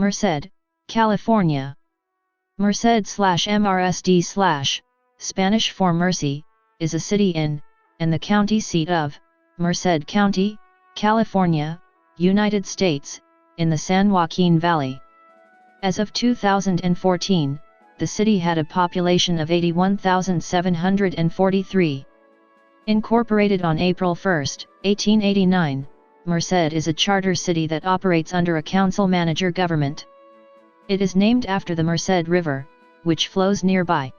Merced, California. Merced/MRSD/ Spanish for Mercy, is a city in, and the county seat of, Merced County, California, United States, in the San Joaquin Valley. As of 2014, the city had a population of 81,743. Incorporated on April 1, 1889, Merced is a charter city that operates under a council-manager government. It is named after the Merced River, which flows nearby.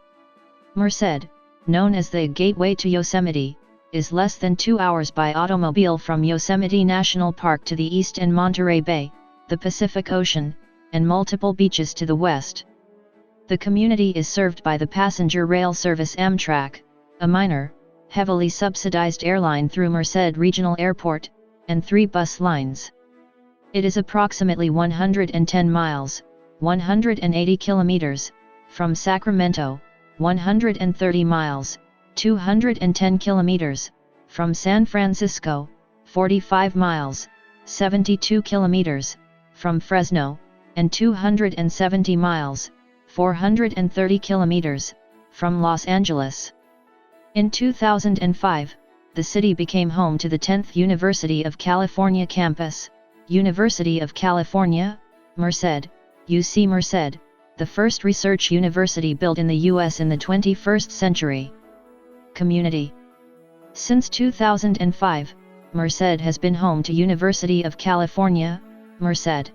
Merced, known as the Gateway to Yosemite, is less than 2 hours by automobile from Yosemite National Park to the east and Monterey Bay, the Pacific Ocean, and multiple beaches to the west. The community is served by the passenger rail service Amtrak, a minor, heavily subsidized airline through Merced Regional Airport, and 3 bus lines. It is approximately 110 miles, 180 kilometers, from Sacramento, 130 miles, 210 kilometers, from San Francisco, 45 miles, 72 kilometers, from Fresno, and 270 miles, 430 kilometers, from Los Angeles. In 2005, the city became home to the 10th University of California campus, University of California, Merced, UC Merced, the first research university built in the U.S. in the 21st century. Community. Since 2005, Merced has been home to University of California, Merced.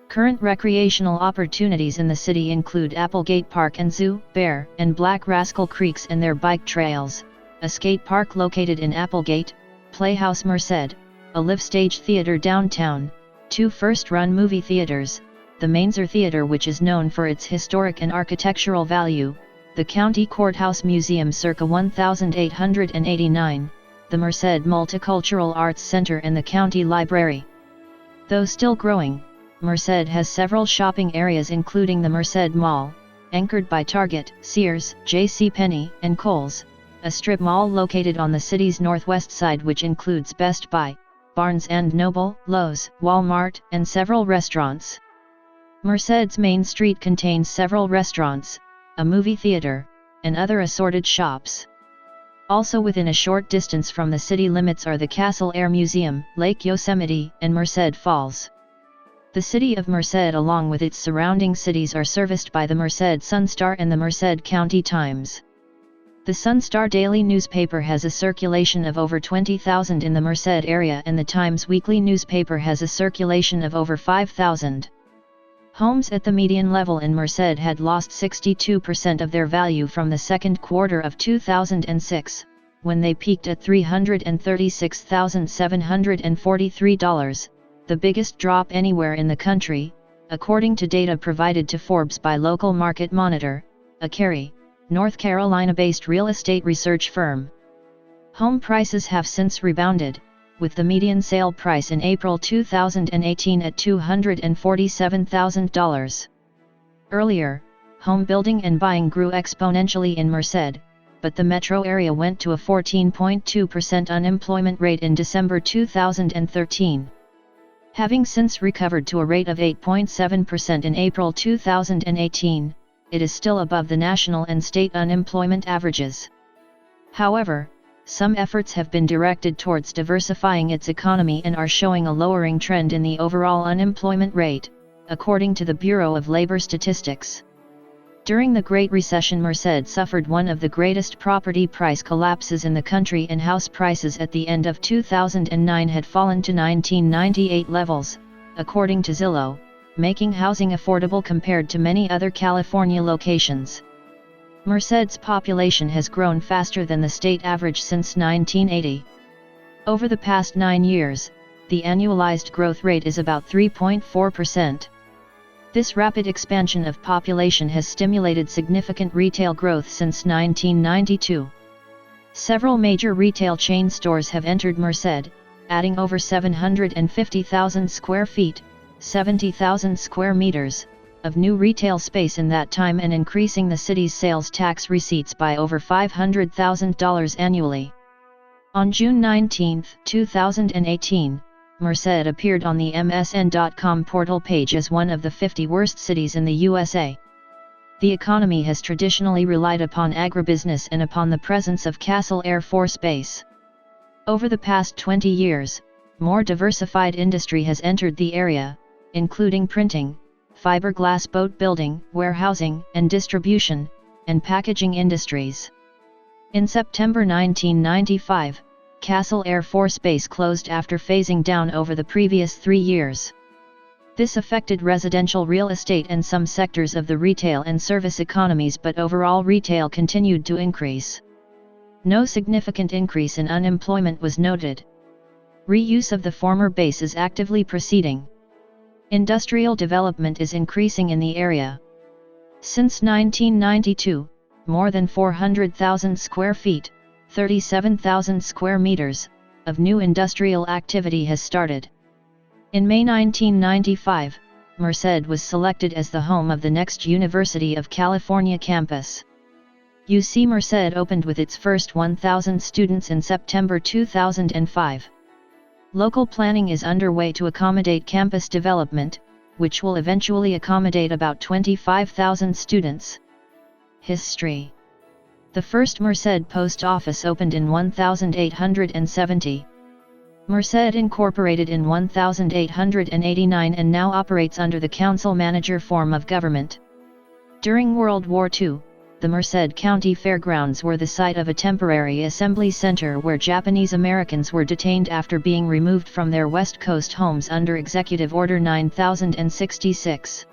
Current recreational opportunities in the city include Applegate Park and Zoo, Bear and Black Rascal Creeks and their bike trails, a skate park located in Applegate, Playhouse Merced, a live stage theater downtown, 2 first-run movie theaters, the Mainzer Theater which is known for its historic and architectural value, the County Courthouse Museum circa 1889, the Merced Multicultural Arts Center and the County Library. Though still growing, Merced has several shopping areas including the Merced Mall, anchored by Target, Sears, JCPenney, and Kohl's, a strip mall located on the city's northwest side which includes Best Buy, Barnes & Noble, Lowe's, Walmart, and several restaurants. Merced's main street contains several restaurants, a movie theater, and other assorted shops. Also within a short distance from the city limits are the Castle Air Museum, Lake Yosemite, and Merced Falls. The city of Merced along with its surrounding cities are serviced by the Merced Sun-Star and the Merced County Times. The Sun-Star daily newspaper has a circulation of over 20,000 in the Merced area and the Times weekly newspaper has a circulation of over 5,000. Homes at the median level in Merced had lost 62% of their value from the second quarter of 2006, when they peaked at $336,743, the biggest drop anywhere in the country, according to data provided to Forbes by Local Market Monitor, a Cary, North Carolina-based real estate research firm. Home prices have since rebounded, with the median sale price in April 2018 at $247,000. Earlier, home building and buying grew exponentially in Merced, but the metro area went to a 14.2% unemployment rate in December 2013. Having since recovered to a rate of 8.7% in April 2018, it is still above the national and state unemployment averages. However, some efforts have been directed towards diversifying its economy and are showing a lowering trend in the overall unemployment rate, according to the Bureau of Labor Statistics. During the Great Recession, Merced suffered one of the greatest property price collapses in the country and house prices at the end of 2009 had fallen to 1998 levels, according to Zillow, making housing affordable compared to many other California locations. Merced's population has grown faster than the state average since 1980. Over the past 9 years, the annualized growth rate is about 3.4%. This rapid expansion of population has stimulated significant retail growth since 1992. Several major retail chain stores have entered Merced, adding over 750,000 square feet, 70,000 square meters, of new retail space in that time and increasing the city's sales tax receipts by over $500,000 annually. On June 19, 2018, Merced appeared on the MSN.com portal page as one of the 50 worst cities in the USA. The economy has traditionally relied upon agribusiness and upon the presence of Castle Air Force Base. Over the past 20 years, more diversified industry has entered the area, including printing, fiberglass boat building, warehousing and distribution, and packaging industries. In September 1995, Castle Air Force Base closed after phasing down over the previous 3 years. This affected residential real estate and some sectors of the retail and service economies, but overall retail continued to increase. No significant increase in unemployment was noted. Reuse of the former base is actively proceeding. Industrial development is increasing in the area. Since 1992, more than 400,000 square feet, 37,000 square meters, of new industrial activity has started. In May 1995, Merced was selected as the home of the next University of California campus. UC Merced opened with its first 1,000 students in September 2005. Local planning is underway to accommodate campus development, which will eventually accommodate about 25,000 students. History. The first Merced post office opened in 1870. Merced incorporated in 1889 and now operates under the council-manager form of government. During World War II, the Merced County Fairgrounds were the site of a temporary assembly center where Japanese Americans were detained after being removed from their West Coast homes under Executive Order 9066.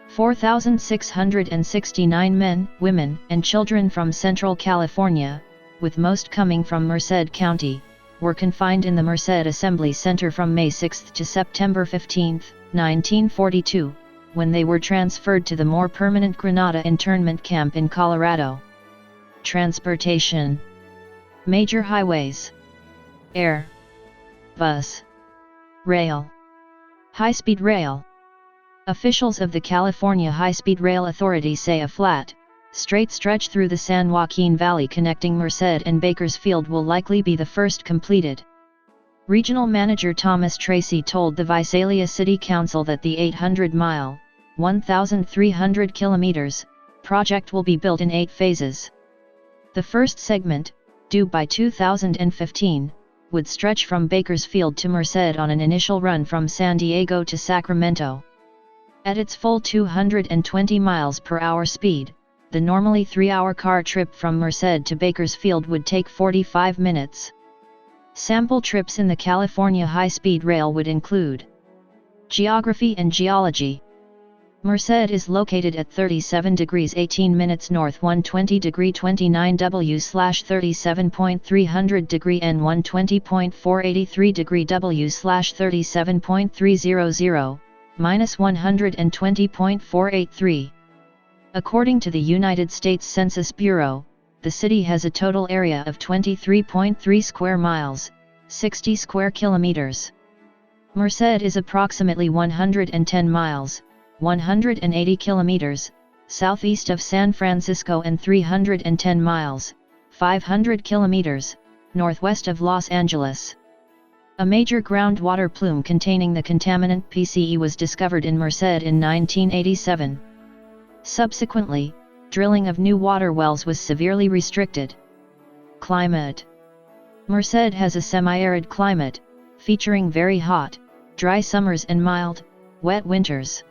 4,669 men, women, and children from Central California, with most coming from Merced County, were confined in the Merced Assembly Center from May 6 to September 15, 1942, when they were transferred to the more permanent Granada internment camp in Colorado. Transportation. Major highways. Air. Bus. Rail. High-speed rail. Officials of the California High-Speed Rail Authority say a flat, straight stretch through the San Joaquin Valley connecting Merced and Bakersfield will likely be the first completed. Regional Manager Thomas Tracy told the Visalia City Council that the 800-mile, 1,300 kilometers, project will be built in 8 phases. The first segment, due by 2015, would stretch from Bakersfield to Merced on an initial run from San Diego to Sacramento. At its full 220 miles per hour speed, the normally 3-hour car trip from Merced to Bakersfield would take 45 minutes. Sample trips in the California High-Speed Rail would include Geography and Geology. Merced is located at 37 degrees 18 minutes north 120 degree 29 W/37.300 degree N 120.483 degree W/37.300, minus 120.483. According to the United States Census Bureau, the city has a total area of 23.3 square miles, 60 square kilometers. Merced is approximately 110 miles, 180 kilometers, southeast of San Francisco and 310 miles, 500 kilometers, northwest of Los Angeles. A major groundwater plume containing the contaminant PCE was discovered in Merced in 1987. Subsequently, drilling of new water wells was severely restricted. Climate. Merced has a semi-arid climate, featuring very hot, dry summers and mild, wet winters.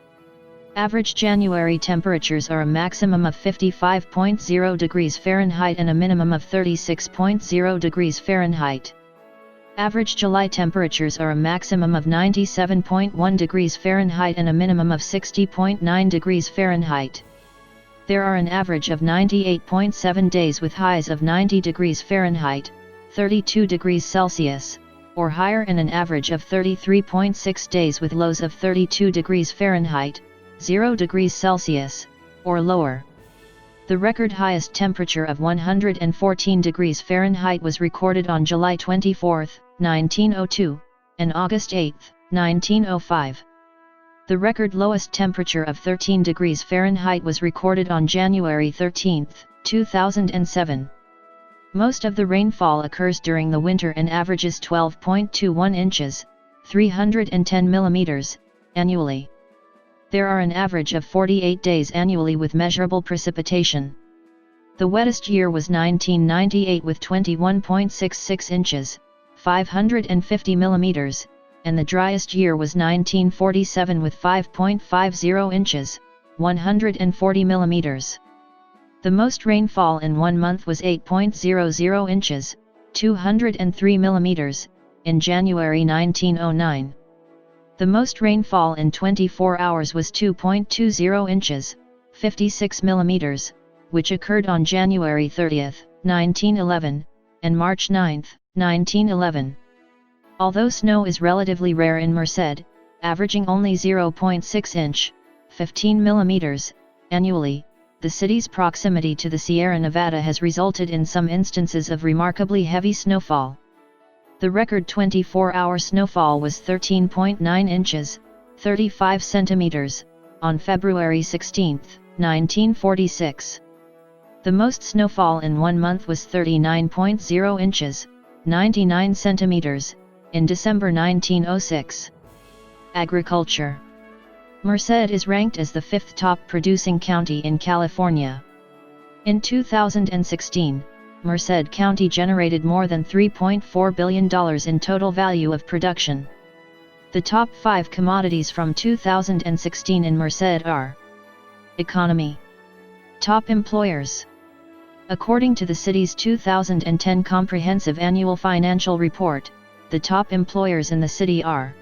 Average January temperatures are a maximum of 55.0 degrees Fahrenheit and a minimum of 36.0 degrees Fahrenheit. Average July temperatures are a maximum of 97.1 degrees Fahrenheit and a minimum of 60.9 degrees Fahrenheit. There are an average of 98.7 days with highs of 90 degrees Fahrenheit, 32 degrees Celsius, or higher, and an average of 33.6 days with lows of 32 degrees Fahrenheit, 0 degrees Celsius, or lower. The record highest temperature of 114 degrees Fahrenheit was recorded on July 24, 1902, and August 8, 1905. The record lowest temperature of 13 degrees Fahrenheit was recorded on January 13, 2007. Most of the rainfall occurs during the winter and averages 12.21 inches, 310 mm, annually. There are an average of 48 days annually with measurable precipitation. The wettest year was 1998 with 21.66 inches, 550 mm, and the driest year was 1947 with 5.50 inches, 140 mm. The most rainfall in one month was 8.00 inches, 203 mm, in January 1909. The most rainfall in 24 hours was 2.20 inches, 56 mm, which occurred on January 30, 1911, and March 9, 1911. Although snow is relatively rare in Merced, averaging only 0.6 inch, 15 mm, annually, the city's proximity to the Sierra Nevada has resulted in some instances of remarkably heavy snowfall. The record 24-hour snowfall was 13.9 inches, 35 centimeters, on February 16, 1946. The most snowfall in one month was 39.0 inches, 99 centimeters, in December 1906. Agriculture. Merced is ranked as the fifth top producing county in California. In 2016, Merced County generated more than $3.4 billion in total value of production. The top 5 commodities from 2016 in Merced are: Economy. Top employers. According to the city's 2010 Comprehensive Annual Financial Report, the top employers in the city are: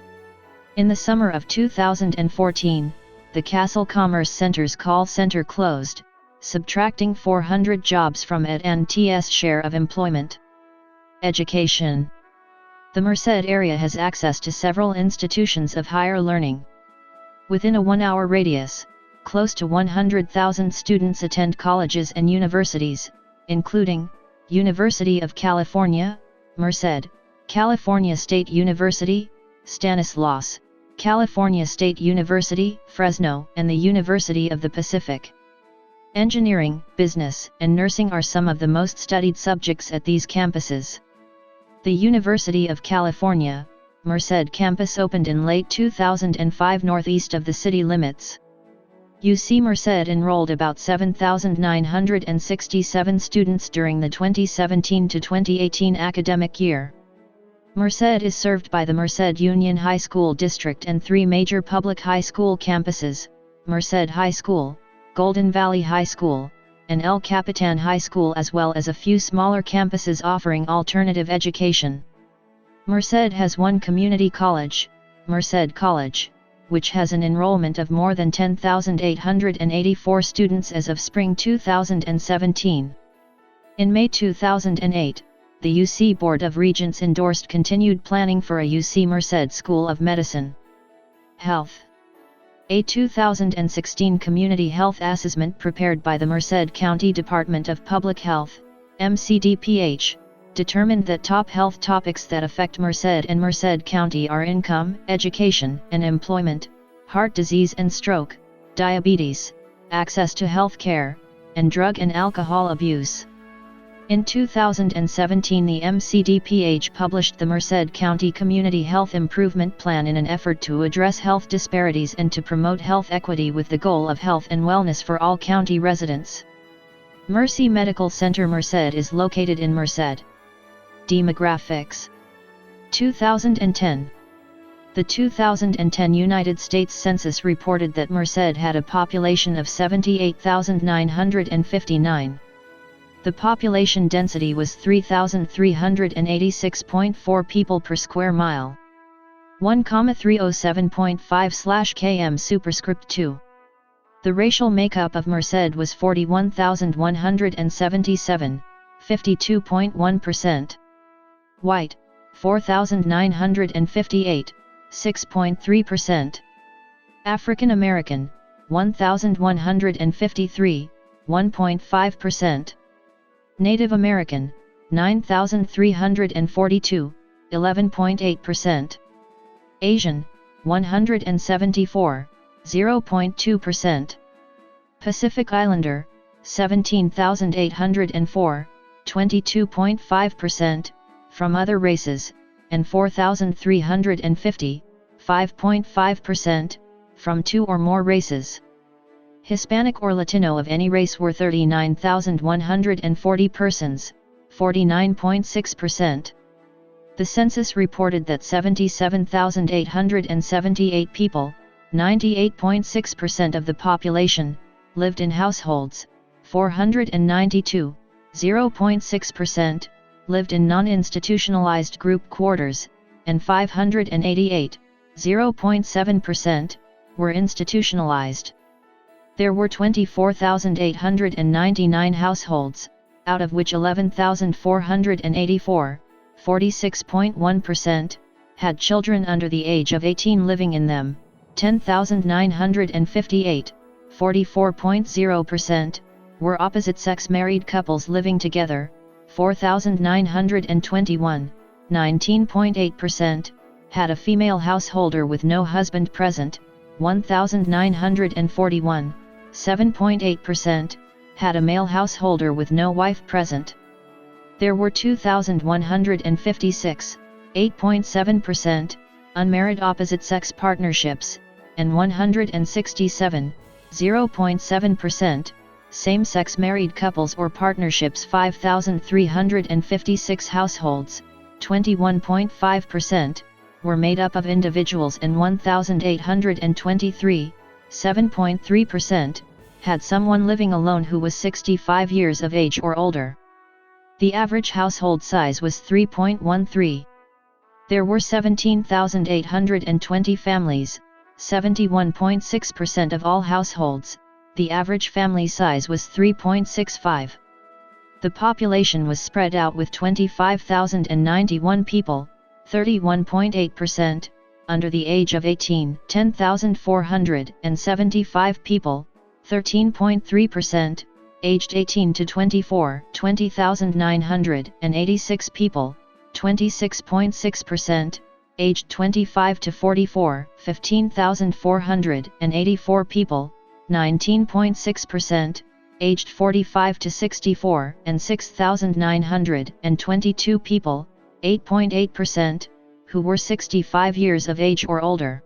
in the summer of 2014, the Castle Commerce Center's call center closed, subtracting 400 jobs from AT&T's share of employment. Education. The Merced area has access to several institutions of higher learning. Within a 1-hour radius, close to 100,000 students attend colleges and universities, including University of California, Merced, California State University, Stanislaus, California State University, Fresno, and the University of the Pacific. Engineering, business, and nursing are some of the most studied subjects at these campuses. The University of California, Merced campus opened in late 2005 northeast of the city limits. UC Merced enrolled about 7,967 students during the 2017 to 2018 academic year. Merced is served by the Merced Union High School District and 3 major public high school campuses: Merced High School, Golden Valley High School, and El Capitan High School, as well as a few smaller campuses offering alternative education. Merced has one community college, Merced College, which has an enrollment of more than 10,884 students as of spring 2017. In May 2008, the UC Board of Regents endorsed continued planning for a UC Merced School of Medicine. Health. A 2016 Community Health Assessment prepared by the Merced County Department of Public Health, MCDPH, determined that top health topics that affect Merced and Merced County are income, education and employment, heart disease and stroke, diabetes, access to health care, and drug and alcohol abuse. In 2017, the MCDPH published the Merced County Community Health Improvement Plan in an effort to address health disparities and to promote health equity with the goal of health and wellness for all county residents. Mercy Medical Center Merced is located in Merced. Demographics. 2010. The 2010 United States Census reported that Merced had a population of 78,959. The population density was 3,386.4 people per square mile. 1,307.5/km superscript 2. The racial makeup of Merced was 41,177, 52.1%. White, 4,958, 6.3%. African American, 1,153, 1.5%. Native American, 9,342, 11.8%. Asian, 174, 0.2%. Pacific Islander, 17,804, 22.5%, from other races, and 4,350, 5.5%, from 2 or more races. Hispanic or Latino of any race were 39,140 persons, 49.6%. The census reported that 77,878 people, 98.6% of the population, lived in households, 492, 0.6%, lived in non-institutionalized group quarters, and 588, 0.7%, were institutionalized. There were 24,899 households, out of which 11,484, 46.1%, had children under the age of 18 living in them, 10,958, 44.0%, were opposite-sex married couples living together, 4,921, 19.8%, had a female householder with no husband present, 1,941, 7.8%, had a male householder with no wife present. There were 2,156, 8.7%, unmarried opposite-sex partnerships, and 167, 0.7%, same-sex married couples or partnerships. 5,356 households, 21.5%, were made up of individuals, and 1,823, 7.3%, had someone living alone who was 65 years of age or older. The average household size was 3.13. There were 17,820 families, 71.6% of all households. The average family size was 3.65. The population was spread out with 25,091 people, 31.8%, under the age of 18, 10,475 people, 13.3%, aged 18 to 24, 20,986 people, 26.6%, aged 25 to 44, 15,484 people, 19.6%, aged 45 to 64, and 6,922 people, 8.8%, who were 65 years of age or older.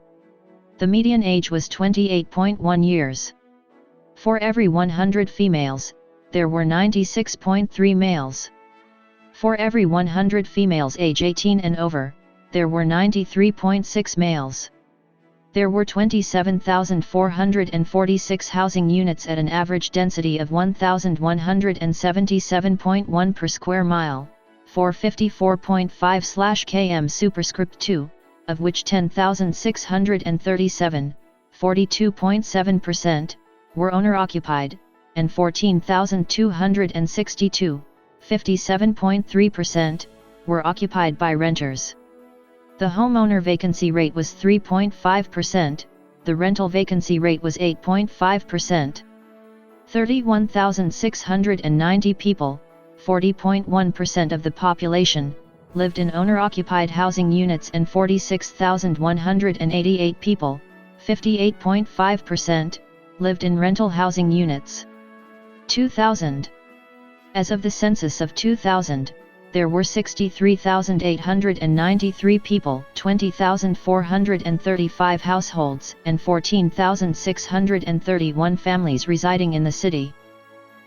The median age was 28.1 years. For every 100 females, there were 96.3 males. For every 100 females age 18 and over, there were 93.6 males. There were 27,446 housing units at an average density of 1,177.1 per square mile, 454.5/km superscript 2, of which 10,637, 42.7%, were owner-occupied, and 14,262, 57.3%, were occupied by renters. The homeowner vacancy rate was 3.5%, the rental vacancy rate was 8.5%. 31,690 people, 40.1% of the population, lived in owner-occupied housing units, and 46,188 people, 58.5%, lived in rental housing units. 2000. As of the census of 2000, there were 63,893 people, 20,435 households, and 14,631 families residing in the city.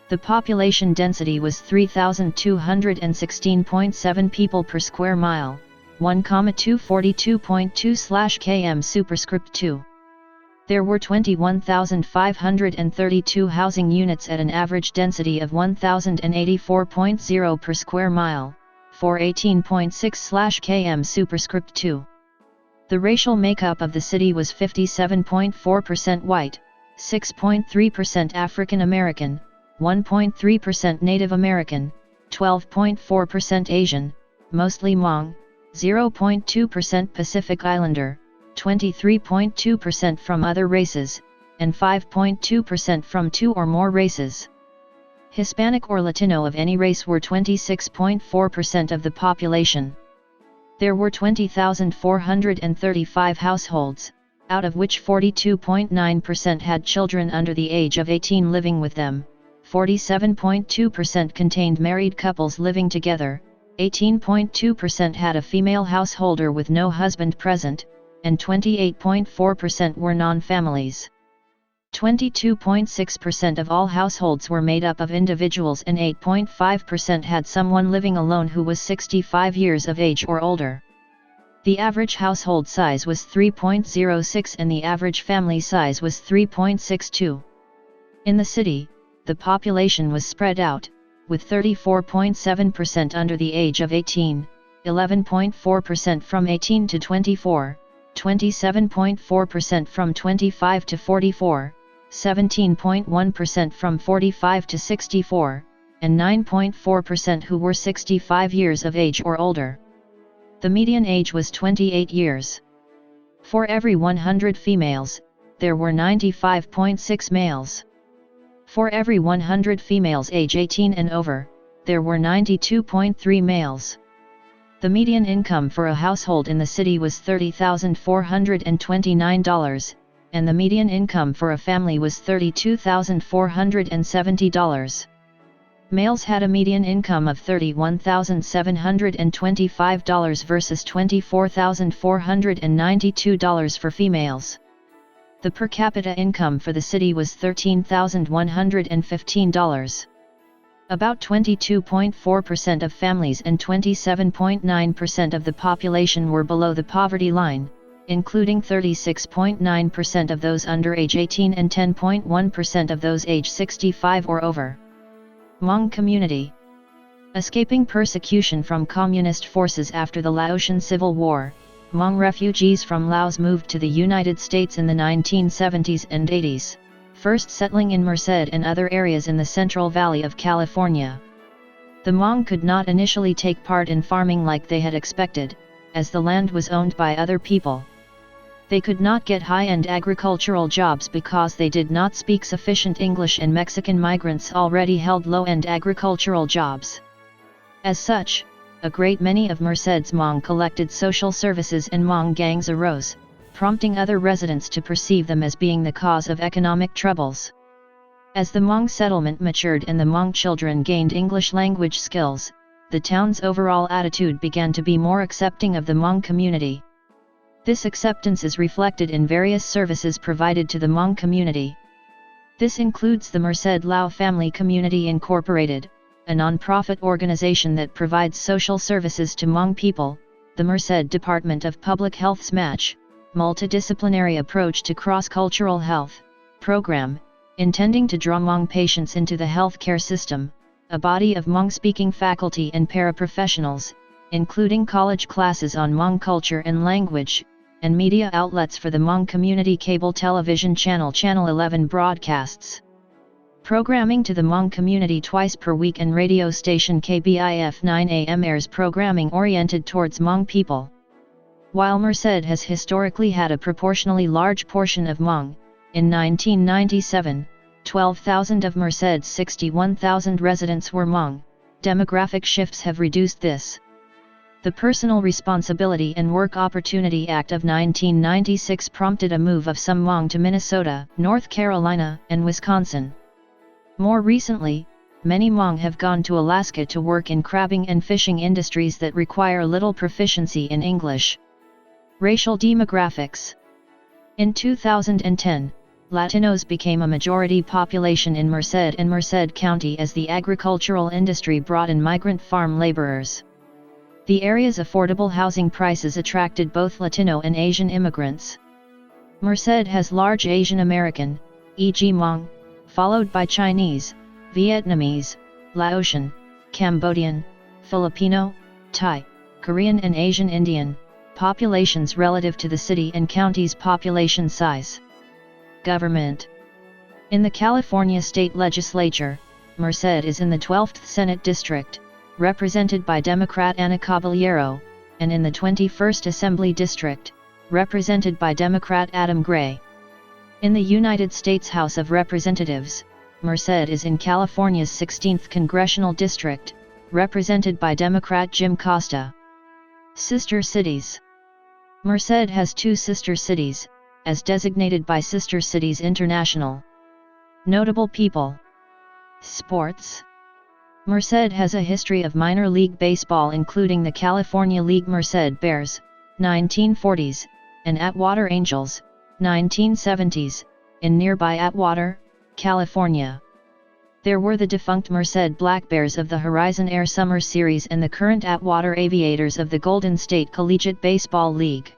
The population density was 3,216.7 people per square mile, 1,242.2/km superscript 2. There were 21,532 housing units at an average density of 1,084.0 per square mile, 418.6/km superscript 2. The racial makeup of the city was 57.4% white, 6.3% African American, 1.3% Native American, 12.4% Asian, mostly Hmong, 0.2% Pacific Islander, 23.2% from other races, and 5.2% from 2 or more races. Hispanic or Latino of any race were 26.4% of the population. There were 20,435 households, out of which 42.9% had children under the age of 18 living with them, 47.2% contained married couples living together, 18.2% had a female householder with no husband present, and 28.4% were non-families. 22.6% of all households were made up of individuals, and 8.5% had someone living alone who was 65 years of age or older. The average household size was 3.06 and the average family size was 3.62. In the city, the population was spread out, with 34.7% under the age of 18, 11.4% from 18 to 24, 27.4% from 25 to 44, 17.1% from 45 to 64, and 9.4% who were 65 years of age or older. The median age was 28 years. For every 100 females, there were 95.6 males. For every 100 females age 18 and over, there were 92.3 males. The median income for a household in the city was $30,429, and the median income for a family was $32,470. Males had a median income of $31,725 versus $24,492 for females. The per capita income for the city was $13,115. About 22.4% of families and 27.9% of the population were below the poverty line, including 36.9% of those under age 18 and 10.1% of those age 65 or over. Hmong community. Escaping persecution from communist forces after the Laotian Civil War, Hmong refugees from Laos moved to the United States in the 1970s and 80s, first settling in Merced and other areas in the Central Valley of California. The Hmong could not initially take part in farming like they had expected, as the land was owned by other people. They could not get high-end agricultural jobs because they did not speak sufficient English, and Mexican migrants already held low-end agricultural jobs. As such, a great many of Merced's Hmong collected social services and Hmong gangs arose, prompting other residents to perceive them as being the cause of economic troubles. As the Hmong settlement matured and the Hmong children gained English language skills, the town's overall attitude began to be more accepting of the Hmong community. This acceptance is reflected in various services provided to the Hmong community. This includes the Merced Lao Family Community Incorporated, a non-profit organization that provides social services to Hmong people, the Merced Department of Public Health's MATCH, multidisciplinary approach to cross-cultural health program, intending to draw Hmong patients into the healthcare system, a body of Hmong-speaking faculty and paraprofessionals, including college classes on Hmong culture and language, and media outlets for the Hmong community cable television channel Channel 11 broadcasts. Programming to the Hmong community twice per week, and radio station KBIF 9 AM airs programming oriented towards Hmong people. While Merced has historically had a proportionally large portion of Hmong, in 1997, 12,000 of Merced's 61,000 residents were Hmong. Demographic shifts have reduced this. The Personal Responsibility and Work Opportunity Act of 1996 prompted a move of some Hmong to Minnesota, North Carolina, and Wisconsin. More recently, many Hmong have gone to Alaska to work in crabbing and fishing industries that require little proficiency in English. Racial demographics. In 2010, Latinos became a majority population in Merced and Merced County as the agricultural industry brought in migrant farm laborers. The area's affordable housing prices attracted both Latino and Asian immigrants. Merced has large Asian American, e.g. Hmong, followed by Chinese, Vietnamese, Laotian, Cambodian, Filipino, Thai, Korean and Asian Indian populations relative to the city and county's population size. Government. In the California State Legislature, Merced is in the 12th Senate District, represented by Democrat Ana Caballero, and in the 21st Assembly District, represented by Democrat Adam Gray. In the United States House of Representatives, Merced is in California's 16th Congressional District, represented by Democrat Jim Costa. Sister cities. Merced has two sister cities, as designated by Sister Cities International. Notable people. Sports. Merced has a history of minor league baseball, including the California League Merced Bears, 1940s, and Atwater Angels, 1970s, in nearby Atwater, California. There were the defunct Merced Black Bears of the Horizon Air Summer Series and the current Atwater Aviators of the Golden State Collegiate Baseball League.